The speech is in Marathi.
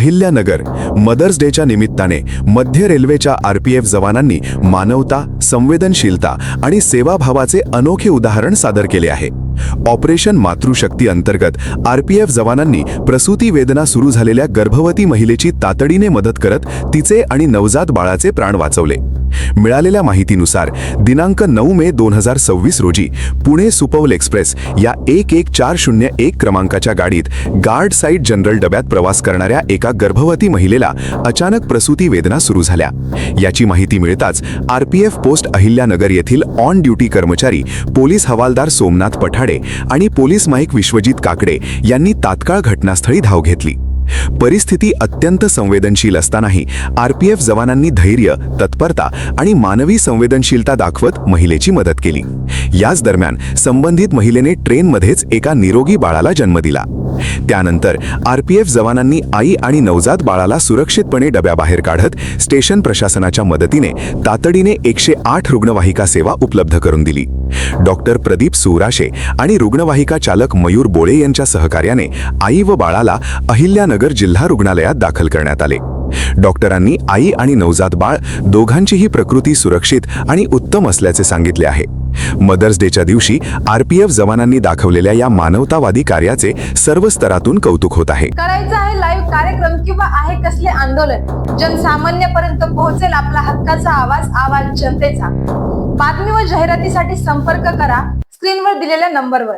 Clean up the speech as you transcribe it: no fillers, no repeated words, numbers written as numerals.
अहिल्यानगर मदर्स डेच्या निमित्ताने मध्य रेल्वेच्या आरपीएफ जवानांनी मानवता, संवेदनशीलता आणि सेवाभावाचे अनोखे उदाहरण सादर केले आहे। ऑपरेशन मातृशक्ती अंतर्गत आरपीएफ जवानांनी प्रसूती वेदना सुरू झालेल्या गर्भवती महिलेची तातडीने मदत करत तिचे आणि नवजात बाळाचे प्राण वाचवले। मिळालेल्या माहितीनुसार दिनांक 9 मे 2026 रोजी पुणे सुपौल एक्सप्रेस या 11401 क्रमांकाच्या गाडीत गार्ड साइड जनरल डब्यात प्रवास करणाऱ्या एका गर्भवती महिलेला अचानक प्रसूती वेदना सुरू झाल्या। याची माहिती मिळताच आरपीएफ पोस्ट अहिल्यानगर येथील ऑन ड्युटी कर्मचारी पोलीस हवालदार सोमनाथ पठाडे आणि पोलीस नाईक विश्वजित काकडे यांनी तात्काळ घटनास्थळी धाव घेतली। परिस्थिती अत्यंत संवेदनशील असतानाही आरपीएफ जवानांनी धैर्य, तत्परता आणि मानवी संवेदनशीलता दाखवत महिलेची मदत केली। याच दरम्यान संबंधित महिलेने ट्रेनमध्येच एका निरोगी बाळाला जन्म दिला। त्यानंतर आरपीएफ जवानांनी आई आणि नवजात बाळाला सुरक्षितपणे डब्याबाहेर काढत स्टेशन प्रशासनाच्या मदतीने तातडीने 108 रुग्णवाहिका सेवा उपलब्ध करून दिली। डॉक्टर प्रदीप सुराशे आणि रुग्णवाहिका चालक मयूर बोळे यांच्या सहकार्याने आई व बाळाला अहिल्यानगर जिल्हा रुग्णालयात दाखल करण्यात आले। डॉक्टरांनी आई आणि नवजात बाळ दोघांचीही प्रकृती सुरक्षित आणि उत्तम असल्याचे सांगितले आहे। मदर्स डेच्या दिवशी आरपीएफ जवानांनी दाखवलेल्या या मानवतावादी कार्याचे सर्व स्तरातून कौतुक होत आहे। करायचं आहे लाईव्ह कार्यक्रम किंवा आहे कसले आंदोलन, जनसामान्यपर्यंत पोहोचेल आपला हक्काचा आवाज जनतेचा। बातमी व जाहिरातीसाठी संपर्क करा स्क्रीनवर दिलेल्या नंबरवर।